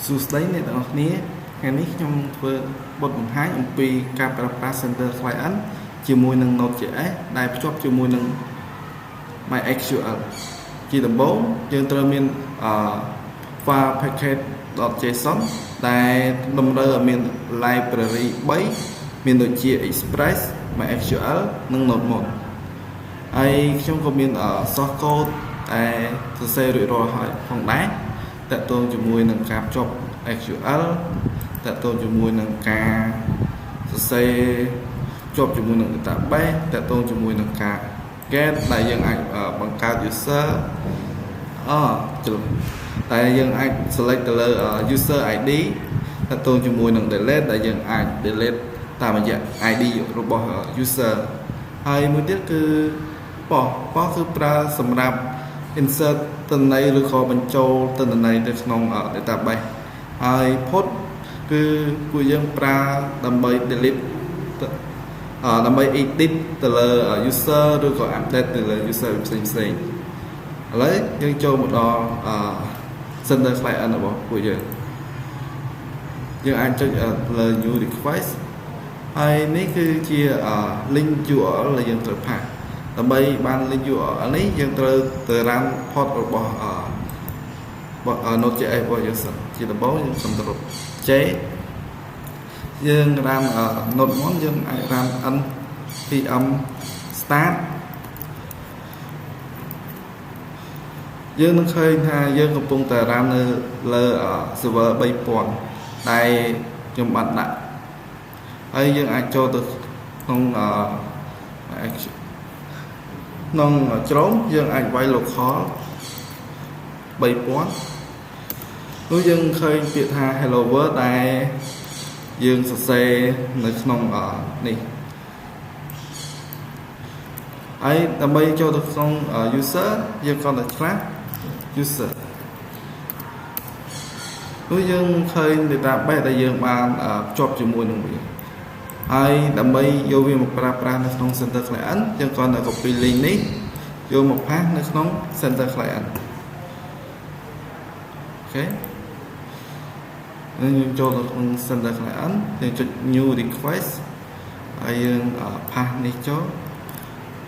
សួស្តីអ្នកទាំងអស់គ្នាថ្ងៃនេះខ្ញុំធ្វើបទបង្ហាញអំពីការប្រើប្រាស់ Center Client ជាមួយនឹង Node.js ដែលភ្ជាប់ជាមួយនឹង MySQL ជាដំបូងយើងត្រូវមានfile package.json ដែលតម្រូវឲ្យមាន library 3មានដូចជា Express MySQL និង NodeMon ហើយខ្ញុំក៏មាន source code ដែលសរសេររួចរាល់ហើយផងដែរតកតងជាមួយនឹងការភ្ជាប់ SQL តកតងជាមួយនឹងការសរសេរភ្ជាប់ជាមួយនឹង database តកតងជាមួយនឹងការ get ដែលយើងអាចបង្កើត user តែយើងអាច select ទៅលើ user ID តកតងជាមួយនឹង delete ដែលយើងអាច delete តាមរយៈ ID របស់ user ហើយមួយទៀតគឺប៉ោះគឺប្រើសម្រាប់ insert ទិន្នន័យឬក៏បញ្ចូលទិន្នន័យទៅក្នុង database ហើយ put គឺពួកយើងប្រើដើម្បី delete ដើម្បី edit ទៅលើ user ឬក៏ update ទៅលើ user ផ្សេងឥឡូវយើងចូលមកដល់ Center Client របស់ពួកយើងអាចចុចលើ new request ហើយនេះគឺជា link URL ដែលយើងត្រូវផាសដើម្បីបាន link URL នេះយើងត្រូវទៅ run port របស់ Node.js របស់យើងសិនជាដំបូងយើង Ctrl J យើង run NodeMon យើងអាច run npm start យើងនឹងឃើញថាយើងកំពុងតែ run នៅលើ server 3000 ដែលខ្ញុំបានដាក់ហើយយើងអាចចូលទៅក្នុងក្នុងជ្រុងយើងអាចវាយ local 3000 នោះយើងឃើញពាក្យថា hello world ដែលយើងសរសេរនៅក្នុងនេះហើយដើម្បីចូលទៅក្នុង user យើងគ្រាន់តែឆ្លាស់ user នោះយើងឃើញ database ដែលយើងបានភ្ជាប់ជាមួយនឹងវាហើយដើម្បីយកវាមកប្រើប្រាស់នៅក្នុង Center Client យើងគ្រាន់តែ copy link នេះយកមកផាសនៅក្នុង Center Client អូខេយើងចូលទៅក្នុង Center Client យើងចុច new request ហើយយើងផាសនេះចូល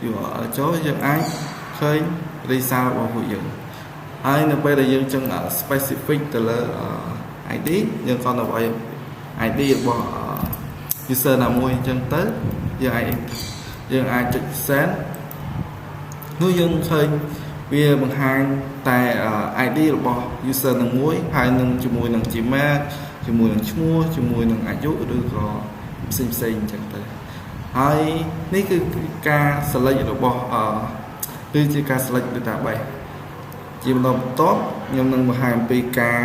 URL ចូលយើងអាចឃើញ result របស់ពួកយើងហើយនៅពេលដែលយើងចង់ specific ទៅលើ ID យើងគ្រាន់តែវាយ ID របស់ user ណាមួយអញ្ចឹងទៅយើងអាចចុច send នោះយើងឃើញវាបង្ហាញតែ ID របស់ user នឹងមួយហើយនឹងជាមួយនឹង Gmail ជាមួយនឹងឈ្មោះជាមួយនឹងអាយុឬក៏ផ្សេងអញ្ចឹងទៅហើយនេះគឺការ select របស់គឺជាការ select database ជាបន្តបន្ទាប់ខ្ញុំនឹងបង្ហាញអំពីការ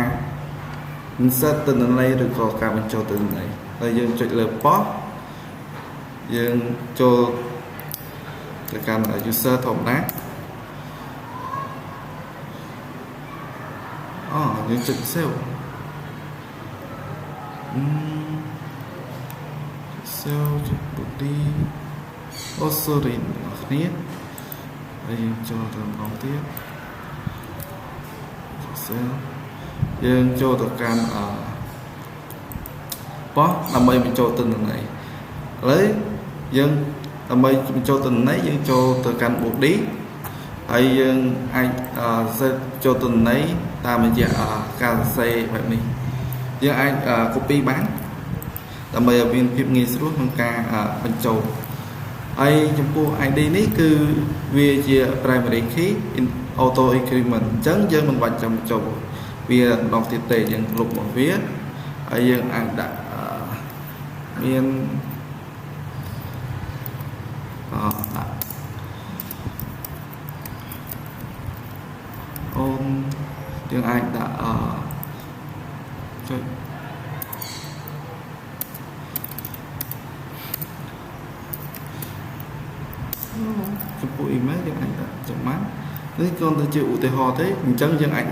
insert ទិន្នន័យឬក៏ការបញ្ចូលទិន្នន័យហើយយើងចុចលើប៉ោះយើងចូលទៅកាន់ user ធម្មតាយើងចុច save save ចុច body sorry អ្នកគ្នាហើយយើងចូលទៅម្ដងទៀត save យើងចូលទៅកាន់ប៉ោះដើម្បីបញ្ចូលទិន្នន័យឥឡូវយើងដើម្បីបញ្ចូលទិន្នន័យយើងចូលទៅកាន់ body ហើយយើងអាចset ចូលទិន្នន័យតាមរយៈការសរសេរបែបនេះយើងអាច copy បានដើម្បីឲ្យមានភាពងាយស្រួលក្នុងការបញ្ចូលហើយចំពោះ ID នេះគឺវាជា primary key auto increment អញ្ចឹងយើងមិនបាច់ចាំបញ្ចូលវាម្ដងទៀតទេយើងលុបមកវាហើយយើងអាចដាក់មានដាក់យើងអាចដាក់ចុចចំពោះ email យើងអាចដាក់ចំណាំនេះគ្រាន់តែជាឧទាហរណ៍ទេអញ្ចឹងយើងអាច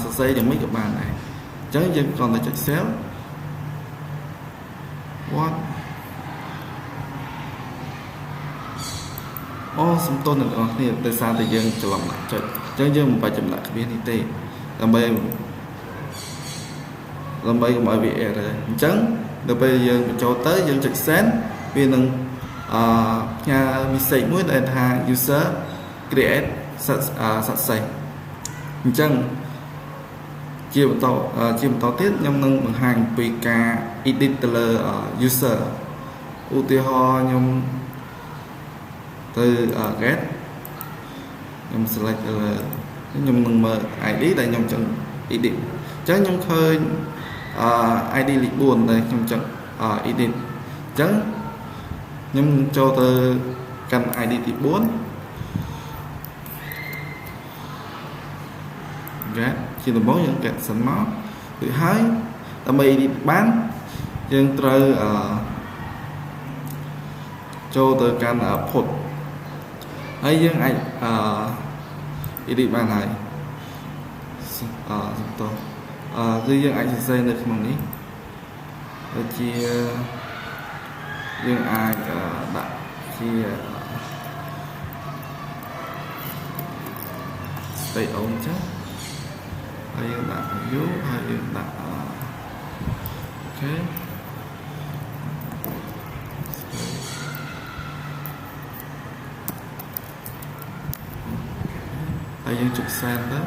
សរសេរយ៉ាងម៉េចក៏បានដែរអញ្ចឹងយើងគ្រាន់តែចុច save what សំទោសអ្នកនរគ្នាដោយសារតែយើងច្រឡំដាក់ចុចអញ្ចឹងយើងមិនបាច់ចម្លាក់គ្មាននេះទេដើម្បី ដើម្បីកុំឲ្យវា error អញ្ចឹងដល់ពេលយើងបញ្ចូលទៅយើងចុច send វានឹងផ្ញើ message មួយដែលថា user create success អញ្ចឹងជាបន្តទៀតខ្ញុំនឹងបង្ហាញអំពីការ edit ទៅលើ user ឧទាហរណ៍ខ្ញុំទៅ get ខ្ញុំ select ទៅលើខ្ញុំនឹងមើល ID ដែលខ្ញុំចង់ edit អញ្ចឹងខ្ញុំឃើញID លេខ 4 ដែលខ្ញុំចង់ edit អញ្ចឹងខ្ញុំចូលទៅកាន់ ID ទី 4 get ជាដំបូងយើង get សិនមករួចហើយដើម្បី edit បានយើងត្រូវចូលទៅកាន់ put ហើយយើងអាចedit បានហើយគឺយើងអាចសរសេរនៅក្នុងនេះដូចជាយើងអាចដាក់ជា stay on ចឹងហើយយើងដាក់ view ហើយយើងដាក់អូខេហើយយើងចុច send ទៅ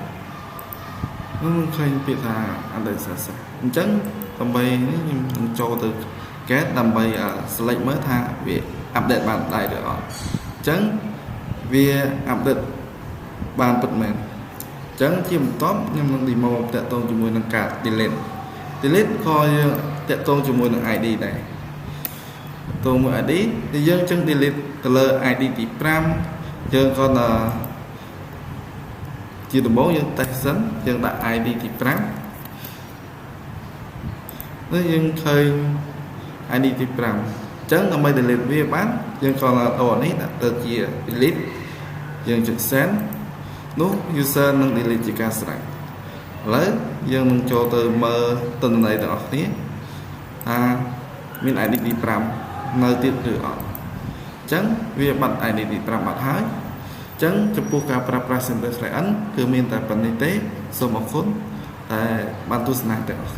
នឹងឃើញពាក្យថា update success អញ្ចឹងដើម្បីនេះខ្ញុំនឹងចូលទៅ get ដើម្បី select មើលថាវា update បានដែរឬអត់អញ្ចឹងវា update បានពិតមែនអញ្ចឹងជាបន្ទាប់ខ្ញុំនឹង demo តាក់ទងជាមួយនឹងការ delete ក៏យើងតាក់ទងជាមួយនឹង ID ដែរតាក់ទងមួយ ID ដែលយើងចឹង delete ទៅលើ ID ទី 5 យើងក៏ជាដំបូងយើង test សិនយើងដាក់ ID ទី 5 នេះយើងឃើញ ID ទី 5 អញ្ចឹងដើម្បី delete វាបានយើងក៏ដូរនេះដាក់ទៅជា delete យើងចុច send នោះ user នឹង delete ជាការស្រេចឥឡូវយើងនឹងចូលទៅមើលទិន្នន័យទាំងអស់គ្នាថាមាន ID ទី 5 នៅទៀតឬអត់អញ្ចឹងវាបាត់ ID ទី 5 បាត់ហើយអញ្ចឹងចំពោះការប្រើប្រាស់ Center/N គឺមានតែប៉ុណ្្នេះទេសូមអរគុណតែបានទស្សនាទាំងអស់